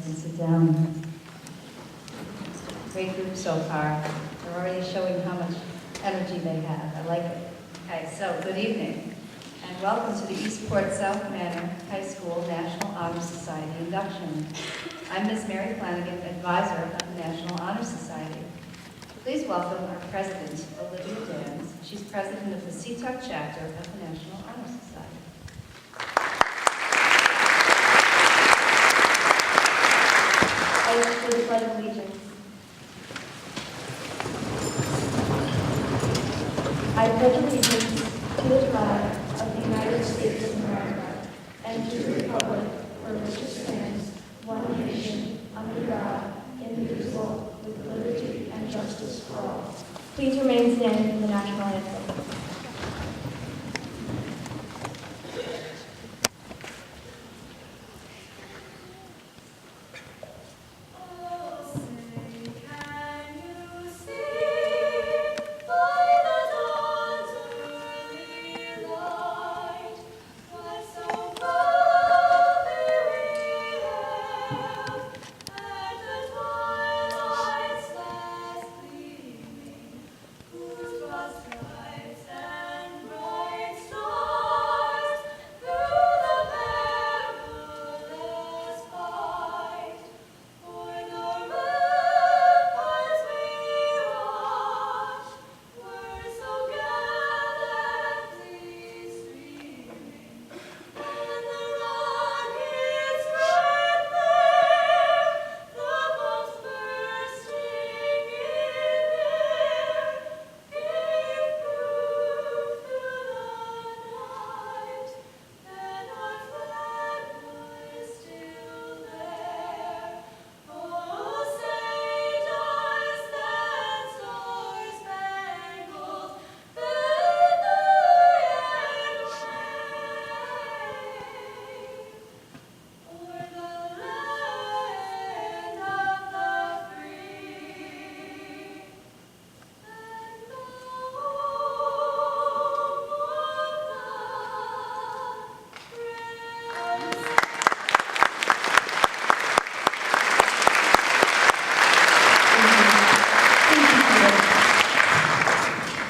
and sit down. Great group so far. They're already showing how much energy they have. I like it. Okay, so good evening, and welcome to the Eastport South Manor High School National Honor Society induction. I'm Ms. Mary Flanagan, advisor of the National Honor Society. Please welcome our president, Olivia Dans. She's president of the Seatuck chapter of the National Honor Society. I pledge allegiance. I pledge allegiance to the flag of the United States of America and to the republic for which it stands, one nation, under God, indivisible, with liberty and justice for all. Please remain standing for the national anthem.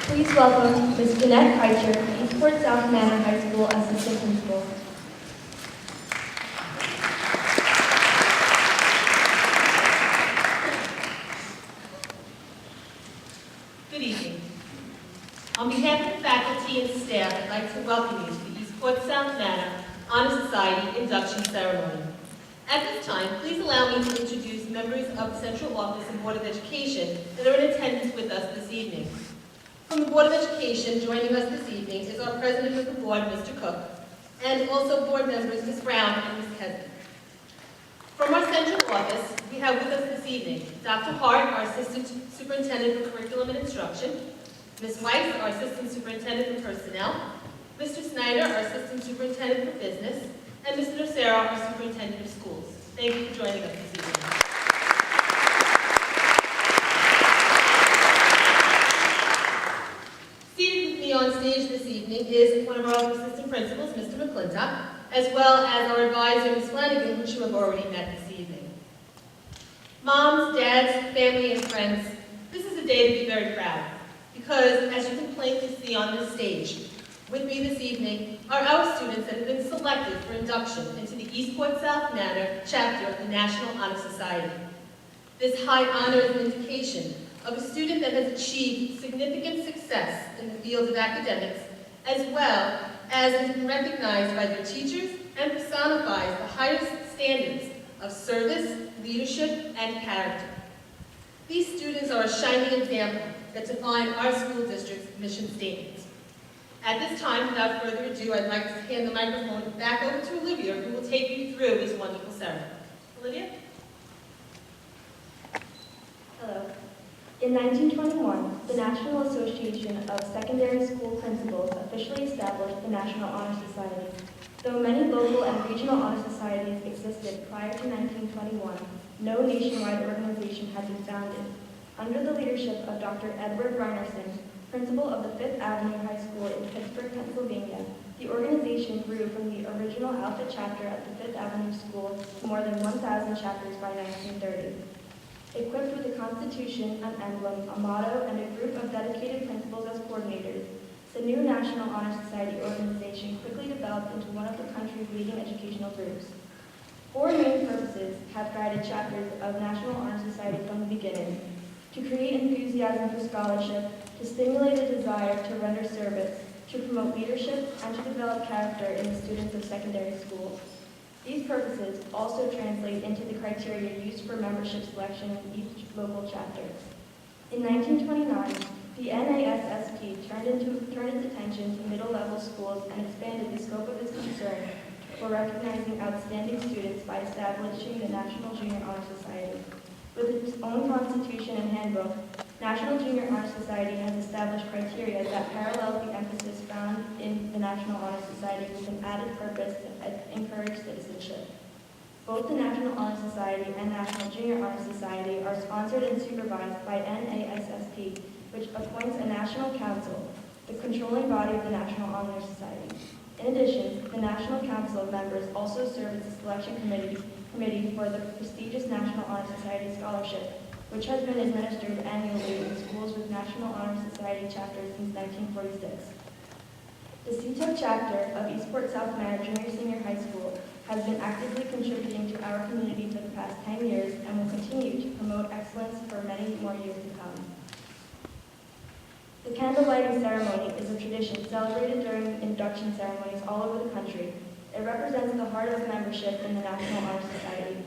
Please welcome Ms. Jeanette Kreitzer, Eastport South Manor High School Assistant Principal. Good evening. On behalf of the faculty and staff, I'd like to welcome you to the Eastport South Manor Honor Society induction ceremony. At this time, please allow me to introduce members of the Central Office and Board of Education that are in attendance with us this evening. From the Board of Education, joining us this evening is our President of the Board, Mr. Cook, and also board members Ms. Brown and Ms. Keswick. From our Central Office, we have with us this evening Dr. Hart, our Assistant Superintendent for Curriculum and Instruction, Ms. Weiss, our Assistant Superintendent for Personnel, Mr. Snyder, our Assistant Superintendent for Business, and Mr. Nocera, our Superintendent of Schools. Thank you for joining us this evening. Seated with me on stage this evening is one of our other assistant principals, Mr. McClintock, as well as our advisor, Ms. Flanagan, which you have already met this evening. Moms, dads, family, and friends, this is a day to be very proud, because as you can plainly see on this stage, with me this evening are our students that have been selected for induction into the Eastport South Manor chapter of the National Honor Society. This high honor is an indication of a student that has achieved significant success in the field of academics, as well as has been recognized by their teachers and personifies the highest standards of service, leadership, and character. These students are a shining example that define our school district's mission statement. At this time, without further ado, I'd like to hand the microphone back over to Olivia, who will take you through this wonderful ceremony. Olivia? Hello. In 1921, the National Association of Secondary School Principals officially established the National Honor Society. Though many local and regional honor societies existed prior to 1921, no nationwide organization had been founded. Under the leadership of Dr. Edward Reinerson, principal of the Fifth Avenue High School in Pittsburgh, Pennsylvania, The organization grew from the original Alpha chapter at the Fifth Avenue School to more than 1,000 chapters by 1930. Equipped with a constitution, an emblem, a motto, and a group of dedicated principals as coordinators, the new National Honor Society organization quickly developed into one of the country's leading educational groups. Four main purposes have guided chapters of National Honor Society from the beginning: to create enthusiasm for scholarship, to stimulate a desire to render service, to promote leadership, and to develop character in the students of secondary schools. These purposes also translate into the criteria used for membership selection in each local chapter. In 1929, the NASSP turned its attention to middle-level schools and expanded the scope of its concern for recognizing outstanding students by establishing the National Junior Honor Society. With its own constitution and handbook, National Junior Honor Society has established criteria that parallel the emphasis found in the National Honor Society with an added purpose to encourage citizenship. Both the National Honor Society and National Junior Honor Society are sponsored and supervised by NASSP, which appoints a national council, the controlling body of the National Honor Society. In addition, the National Council of Members also serve as a selection committee for the prestigious National Honor Society Scholarship, which has been administered annually in schools with National Honor Society chapters since 1946. The CTOC chapter of Eastport South Manor Junior Senior High School has been actively contributing to our community for the past 10 years and will continue to promote excellence for many more years to come. The candle lighting ceremony is a tradition celebrated during induction ceremonies all over the country. It represents the heart of membership in the National Honor Society.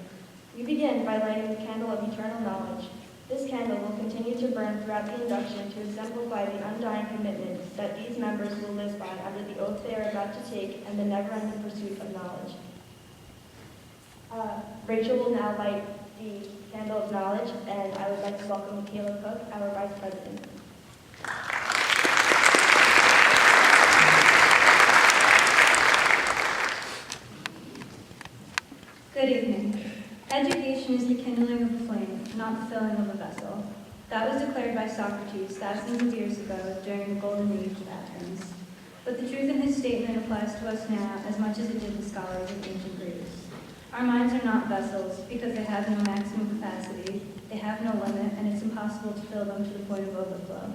We begin by lighting the candle of eternal knowledge. This candle will continue to burn throughout the induction to exemplify the undying commitment that these members will live by under the oath they are about to take and the never-ending pursuit of knowledge. Rachel will now light the candle of knowledge, and I would like to welcome Michaela Cook, our Vice President. Good evening. Education is the kindling of a flame, not the filling of a vessel. That was declared by Socrates thousands of years ago during the golden age of Athens. But the truth in his statement applies to us now as much as it did the scholars of ancient Greece. Our minds are not vessels because they have no maximum capacity, they have no limit, and it's impossible to fill them to the point of overflow.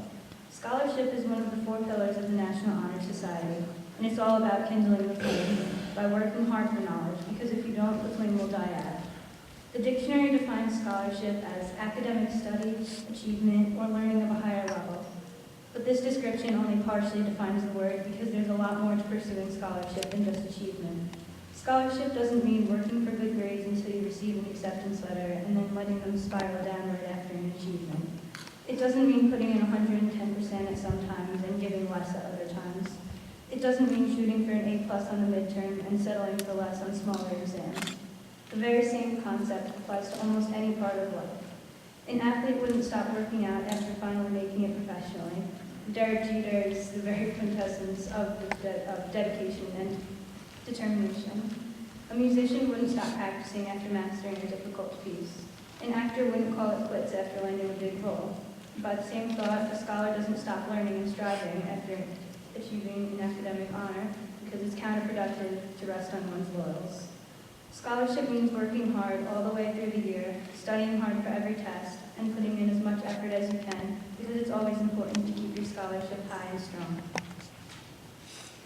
Scholarship is one of the four pillars of the National Honor Society, and it's all about kindling the flame by working hard for knowledge, because if you don't, the flame will die out. The dictionary defines scholarship as academic study, achievement, or learning of a higher level. But this description only partially defines the word because there's a lot more to pursuing scholarship than just achievement. Scholarship doesn't mean working for good grades until you receive an acceptance letter and then letting them spiral downward after an achievement. It doesn't mean putting in 110% at some times and giving less at other times. It doesn't mean shooting for an A+ on the midterm and settling for less on smaller exams. The very same concept applies to almost any part of life. An athlete wouldn't stop working out after finally making it professionally. Derek Jeter is the very quintessence of dedication and determination. A musician wouldn't stop practicing after mastering a difficult piece. An actor wouldn't call it quits after landing a big role. By the same thought, a scholar doesn't stop learning and striving after achieving an academic honor because it's counterproductive to rest on one's laurels. Scholarship means working hard all the way through the year, studying hard for every test, and putting in as much effort as you can because it's always important to keep your scholarship high and strong.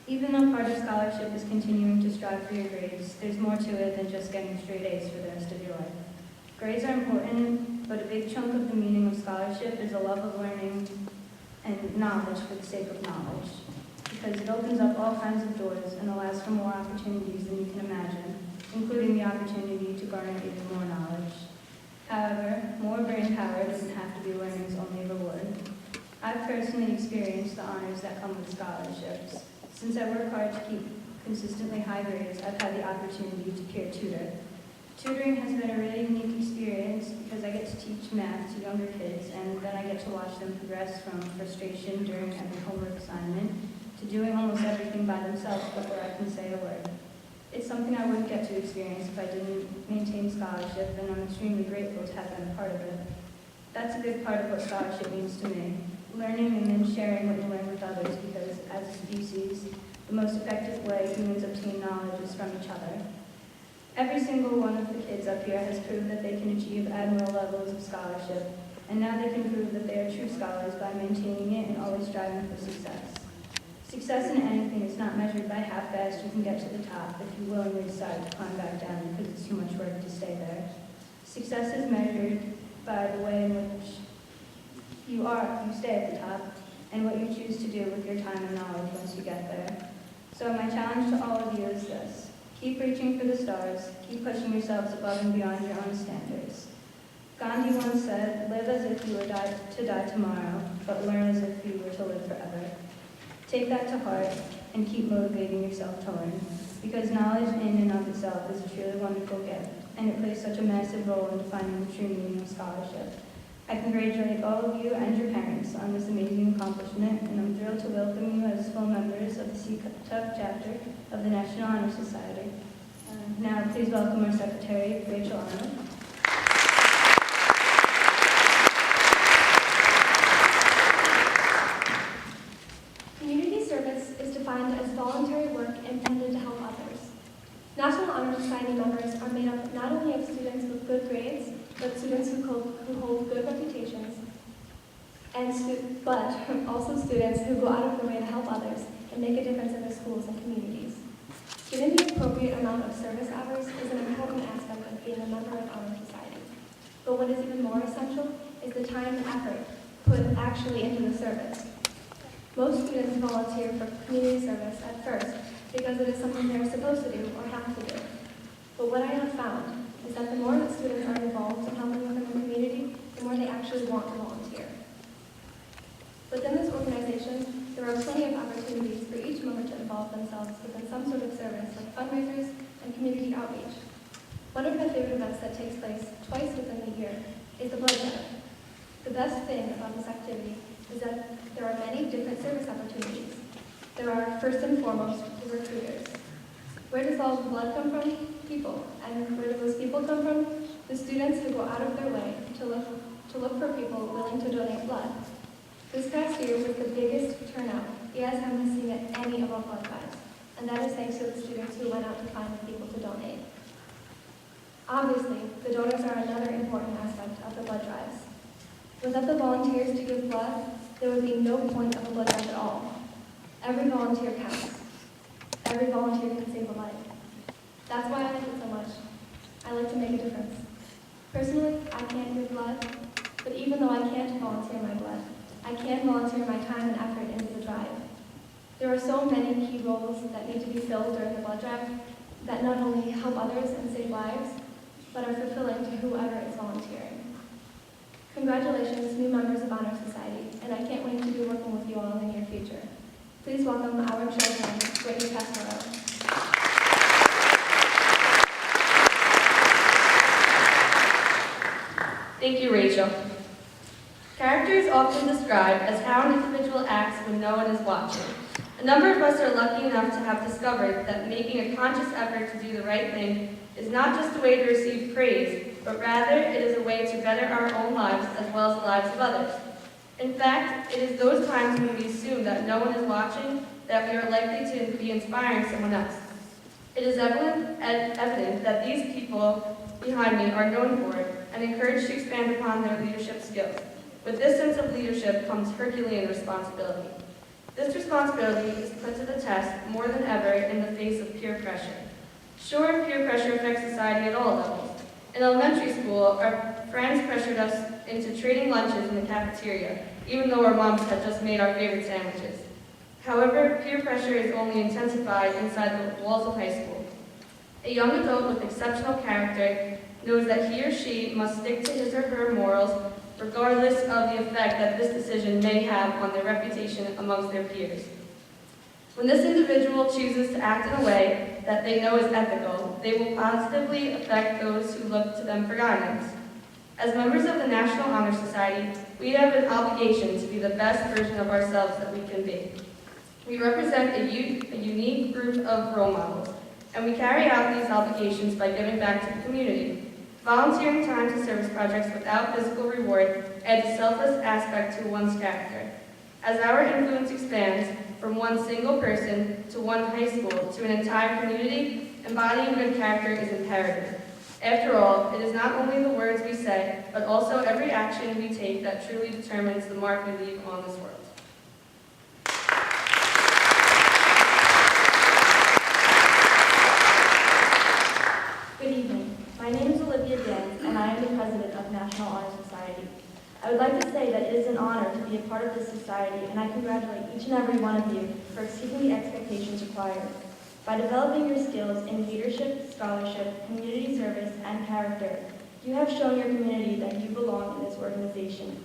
Even though part of scholarship is continuing to strive for your grades, there's more to it than just getting straight A's for the rest of your life. Grades are important, but a big chunk of the meaning of scholarship is a love of learning and knowledge for the sake of knowledge, because it opens up all kinds of doors and allows for more opportunities than you can imagine, including the opportunity to garner even more knowledge. However, more brain power doesn't have to be learning's only reward. I've personally experienced the honors that come with scholarships. Since I work hard to keep consistently high grades, I've had the opportunity to peer tutor. Tutoring has been a really unique experience because I get to teach math to younger kids, and then I get to watch them progress from frustration during every homework assignment to doing almost everything by themselves before I can say a word. It's something I wouldn't get to experience if I didn't maintain scholarship, and I'm extremely grateful to have been a part of it. That's a big part of what scholarship means to me. Learning and then sharing what you learn with others, because as a species, The most effective way humans obtain knowledge is from each other. Every single one of the kids up here has proved that they can achieve admirable levels of scholarship, and now they can prove that they are true scholars by maintaining it and always striving for success. Success in anything is not measured by how fast you can get to the top if you willingly decide to climb back down because it's too much work to stay there. Success is measured by the way in which you stay at the top, and what you choose to do with your time and knowledge once you get there. So my challenge to all of you is this. Keep reaching for the stars, keep pushing yourselves above and beyond your own standards. Gandhi once said, live as if you were to die tomorrow, but learn as if you were to live forever. Take that to heart and keep motivating yourself to learn, because knowledge in and of itself is a truly wonderful gift, and it plays such a massive role in defining the true meaning of scholarship. I congratulate all of you and your parents on this amazing accomplishment, and I'm thrilled to welcome you as full members of the CTUF chapter of the National Honor Society. Now, please welcome our Secretary, Rachel Arnold. Community service is defined as voluntary work intended to help others. National Honor Society members are made up not only of students with good grades, but students who hold good reputations, but also students who go out of their way to help others and make a difference in their schools and communities. Giving the appropriate amount of service hours is an important aspect of being a member of Honor Society. But what is even more essential is the time and effort put actually into the service. Most students volunteer for community service at first because it is something they're supposed to do or have to do. But what I have found is that the more that students are involved in helping within the community, the more they actually want to volunteer. Within this organization, there are plenty of opportunities for each member to involve themselves within some sort of service, like fundraisers and community outreach. One of my favorite events that takes place twice within the year is the blood drive. The best thing about this activity is that there are many different service opportunities. There are, first and foremost, the recruiters. Where does all the blood come from? People. And where do those people come from? The students who go out of their way to look for people willing to donate blood. This past year was the biggest turnout you guys haven't seen at any of our blood drives, and that is thanks to the students who went out to find the people to donate. Obviously, the donors are another important aspect of the blood drives. Without the volunteers to give blood, there would be no point of a blood drive at all. Every volunteer counts. Every volunteer can save a life. That's why I like it so much. I like to make a difference. Personally, I can't give blood, but even though I can't volunteer my blood, I can volunteer my time and effort into the drive. There are so many key roles that need to be filled during the blood drive that not only help others and save lives, but are fulfilling to whoever is volunteering. Congratulations, new members of Honor Society, and I can't wait to be working with you all in the near future. Please welcome our chairman, Brittany Pasquaro. Thank you, Rachel. Character is often described as how an individual acts when no one is watching. A number of us are lucky enough to have discovered that making a conscious effort to do the right thing is not just a way to receive praise, but rather it is a way to better our own lives as well as the lives of others. In fact, it is those times when we assume that no one is watching that we are likely to be inspiring someone else. It is evident that these people behind me are known for it and encouraged to expand upon their leadership skills. With this sense of leadership comes Herculean responsibility. This responsibility is put to the test more than ever in the face of peer pressure. Sure, peer pressure affects society at all levels. In elementary school, our friends pressured us into trading lunches in the cafeteria, even though our moms had just made our favorite sandwiches. However, peer pressure is only intensified inside the walls of high school. A young adult with exceptional character knows that he or she must stick to his or her morals regardless of the effect that this decision may have on their reputation amongst their peers. When this individual chooses to act in a way that they know is ethical, they will positively affect those who look to them for guidance. As members of the National Honor Society, we have an obligation to be the best version of ourselves that we can be. We represent a unique group of role models, and we carry out these obligations by giving back to the community. Volunteering time to service projects without physical reward adds a selfless aspect to one's character. As our influence expands, from one single person to one high school to an entire community, embodying good character is imperative. After all, it is not only the words we say, but also every action we take that truly determines the mark we leave on this world. Good evening. My name is Olivia Dans, and I am the president of National Honor Society. I would like to say that it is an honor to be a part of this society, and I congratulate each and every one of you for exceeding the expectations required. By developing your skills in leadership, scholarship, community service, and character, you have shown your community that you belong in this organization.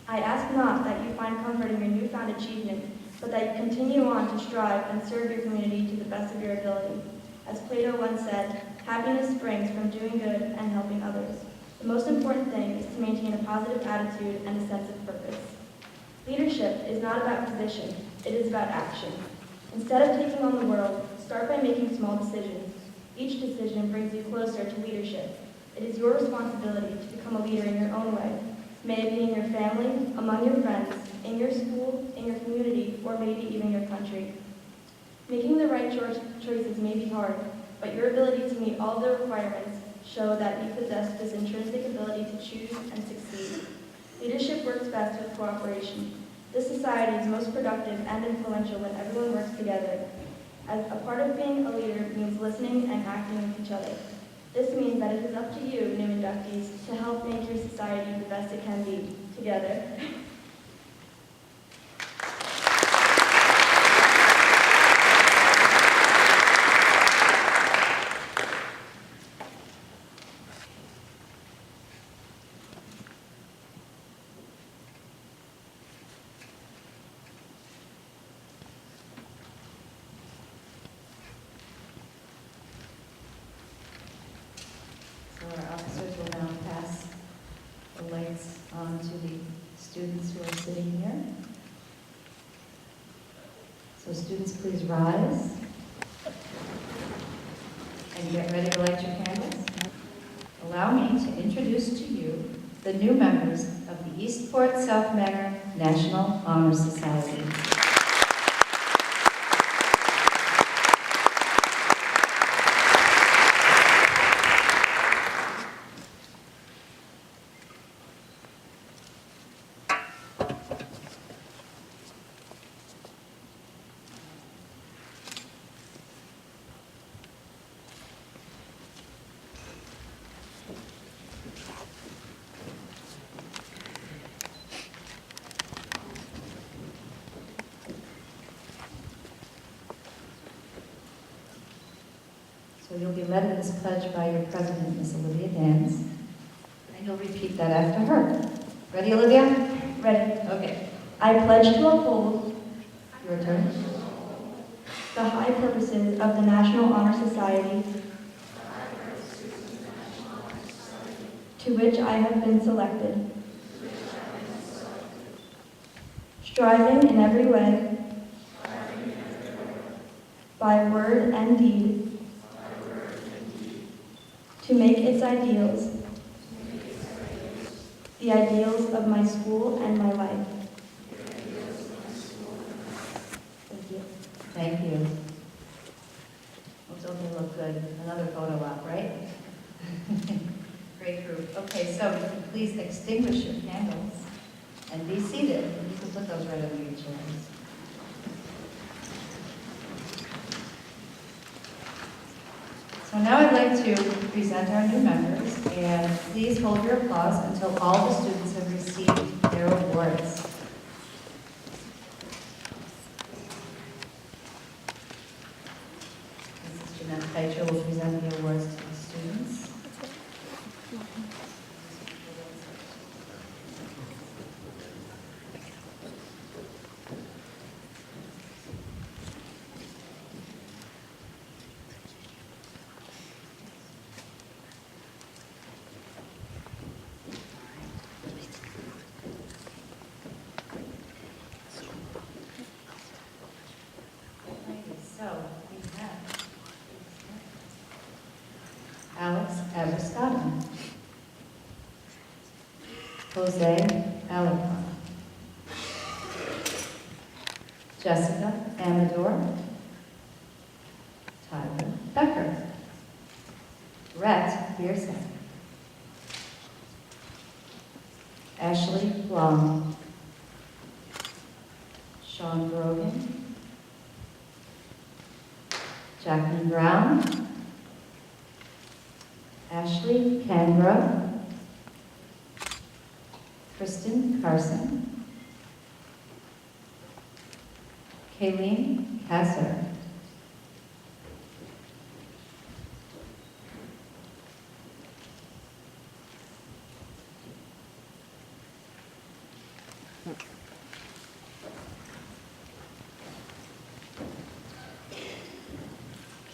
I ask not that you find comfort in your newfound achievement, but that you continue on to strive and serve your community to the best of your ability. As Plato once said, happiness springs from doing good and helping others. The most important thing is to maintain a positive attitude and a sense of purpose. Leadership is not about position, it is about action. Instead of taking on the world, start by making small decisions. Each decision brings you closer to leadership. It is your responsibility to become a leader in your own way. May it be in your family, among your friends, in your school, in your community, or maybe even your country. Making the right choices may be hard, but your ability to meet all the requirements show that you possess this intrinsic ability to choose and succeed. Leadership works best with cooperation. This society is most productive and influential when everyone works together. As a part of being a leader means listening and acting with each other. This means that it is up to you, new inductees, to help make your society the best it can be, together. So our officers will now pass the lights on to the students who are sitting here. So students, please rise and get ready to light your candles. Allow me to introduce to you the new members of the Eastport South Manor National Honor Society. So you'll be led in this pledge by your president, Miss Olivia Dans, and you'll repeat that after her. Ready, Olivia? Ready. Okay. I pledge to uphold Your turn. the high purposes of the National Honor Society, to which I have been selected, striving in every way, by word and deed, to make its ideals the ideals of my school and my life. Thank you. Thank you. Well, don't they look good? Another photo op, right? Great group. Okay, so you can please extinguish your candles and be seated. You can put those right under your chairs. So now I'd like to present our new members, and please hold your applause until all the students have received their awards. Mrs. Jeanette Feicher will present the awards to the students. So we have Alex Abrascado, Jose Alarcon, Jessica Amador, Tyler Becker, Rhett Bierson, Ashley Blum, Sean Brogan, Jacqueline Brown, Ashley Canbro, Kristen Carson, Kayleen Kasser,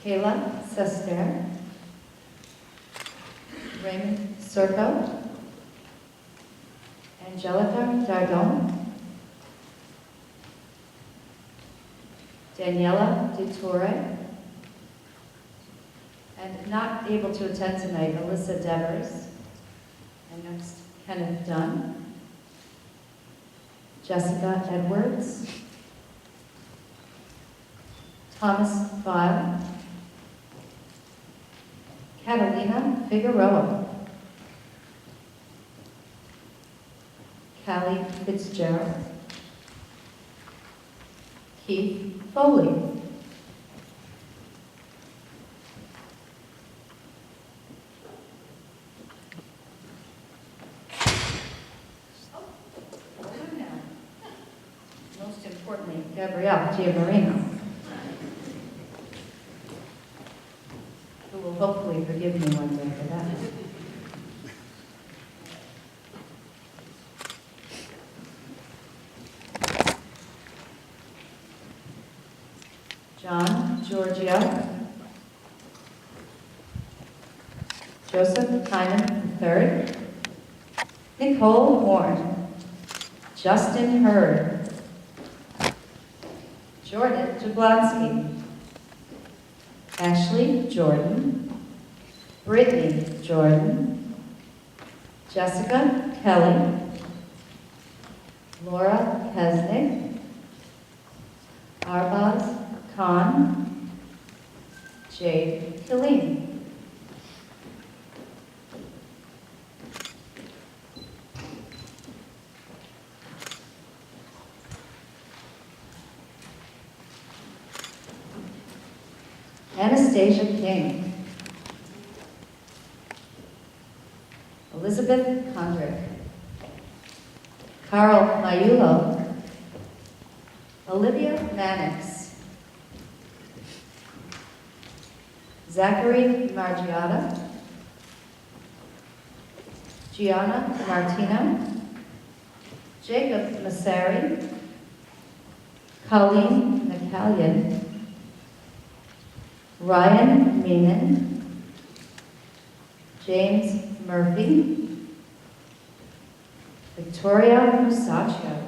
Kayla Sester, Raymond Serco, Angelica Dardon, Daniela DeTore, and not able to attend tonight, Alyssa Devers, and next, Kenneth Dunn, Jessica Edwards, Thomas File, Catalina Figueroa, Callie Fitzgerald, Keith Foley, most importantly, Gabrielle Giamarino, who will hopefully forgive me one day for that. John Giorgio, Joseph Hyman III, Nicole Horn, Justin Hurd, Jordan Jablonski, Ashley Jordan, Brittany Jordan, Jessica Kelly, Laura Kesnick, Arbaz Khan, Jade Killeen. Anastasia King, Elizabeth Kondrick, Carl Mayulo, Olivia Mannix, Zachary Margiata, Gianna Martino, Jacob Massari, Colleen McCallion, Ryan Meenan, James Murphy, Victoria Musacchio,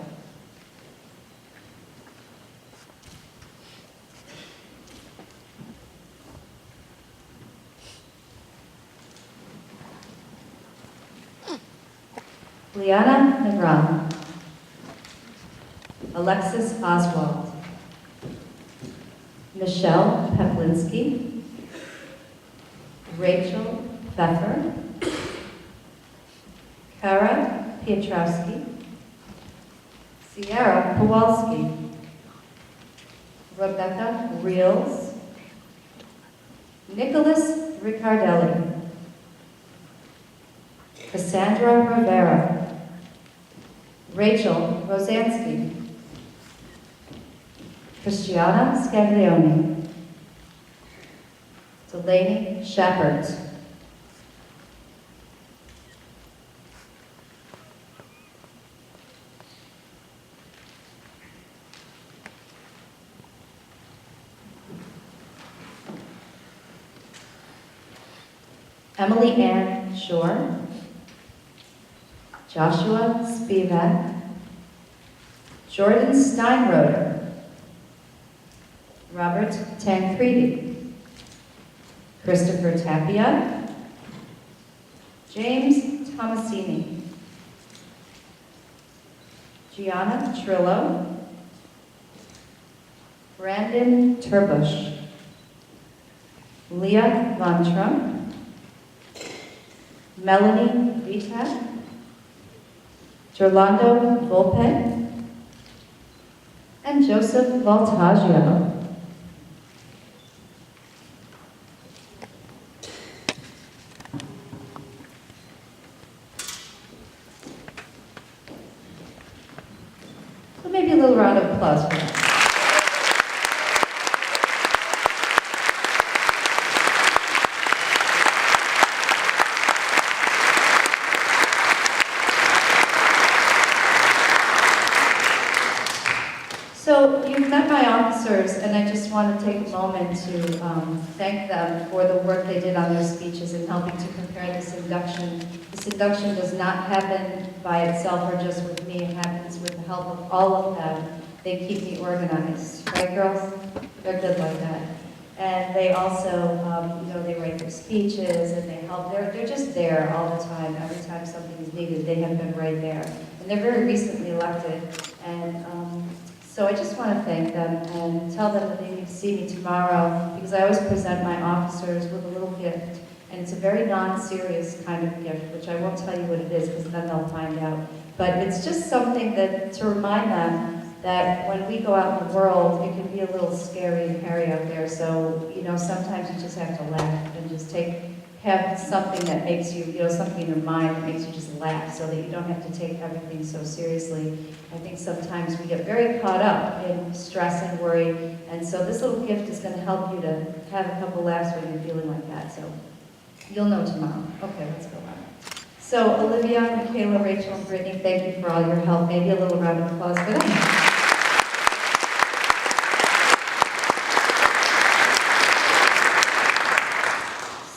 Liana Negron, Alexis Oswald, Michelle Peplinski, Rachel Pfeffer, Kara Pietrowski, Sierra Kowalski, Rebecca Reels, Nicholas Riccardelli, Cassandra Rivera, Rachel Rosansky, Christiana Scaglione, Delaney Shepard, Emily Ann Shore, Joshua Spivak, Jordan Steinroder, Robert Tancredi, Christopher Tapia, James Tomasini, Gianna Trillo, Brandon Turbush, Leah Von Trump, Melanie Vita, Gerlando Volpe, and Joseph Voltaggio. So maybe a little round of applause for them. So you've met my officers, and I just want to take a moment to thank them for the work they did on their speeches in helping to prepare this induction. This induction does not happen by itself or just with me. It happens with the help of all of them. They keep me organized, right, girls? They're good like that. And they also, they write their speeches and they help. They're just there all the time. Every time something is needed, they have been right there. And they're very recently elected. And so I just want to thank them and tell them that they need to see me tomorrow, because I always present my officers with a little gift. And it's a very non-serious kind of gift, which I won't tell you what it is, because then they'll find out. But it's just something that to remind them that when we go out in the world, it can be a little scary and hairy out there. So, sometimes you just have to laugh and just have something that makes you, something in your mind that makes you just laugh, so that you don't have to take everything so seriously. I think sometimes we get very caught up in stress and worry, and so this little gift is going to help you to have a couple laughs when you're feeling like that. So you'll know tomorrow. Okay, let's go on. So Olivia, Michaela, Rachel, and Brittany, thank you for all your help. Maybe a little round of applause for them.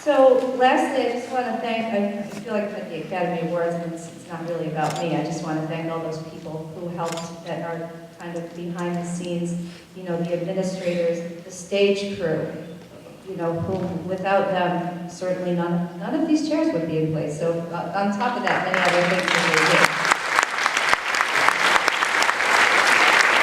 So lastly, I just want to thank, I feel like I'm at the Academy Awards, and it's not really about me. I just want to thank all those people who helped, that are kind of behind the scenes, the administrators, the stage crew, who without them, certainly none of these chairs would be in place. So on top of that, many other things that they did.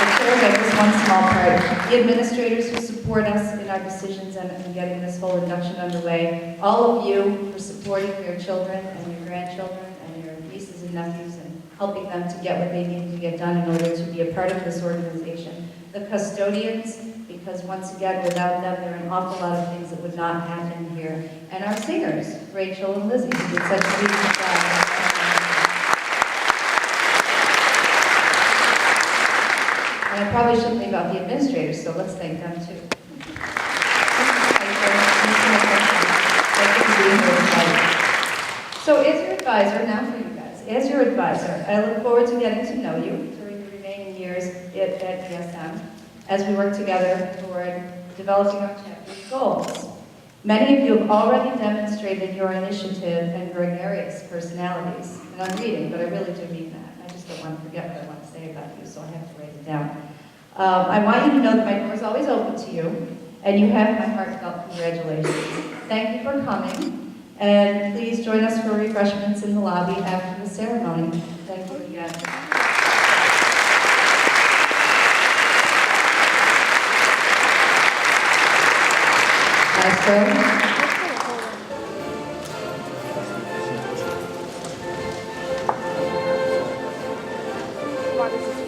The chairs are just one small part. The administrators who support us in our decisions and getting this whole induction underway. All of you for supporting your children and your grandchildren and your nieces and nephews and helping them to get what they need to get done in order to be a part of this organization. The custodians, because once again, without them, there are an awful lot of things that would not happen here. And our singers, Rachel and Lizzie, who did such a beautiful job. And I probably shouldn't leave out the administrators, so let's thank them too. So as your advisor, now for you guys, as your advisor, I look forward to getting to know you during the remaining years at ESM as we work together toward developing our chapter's goals. Many of you have already demonstrated your initiative and gregarious personalities. And I'm reading, but I really do mean that. I just don't want to forget what I want to say about you, so I have to write it down. I want you to know that my door is always open to you, and you have my heartfelt congratulations. Thank you for coming, and please join us for refreshments in the lobby after the ceremony. Thank you again. Nice, What is this?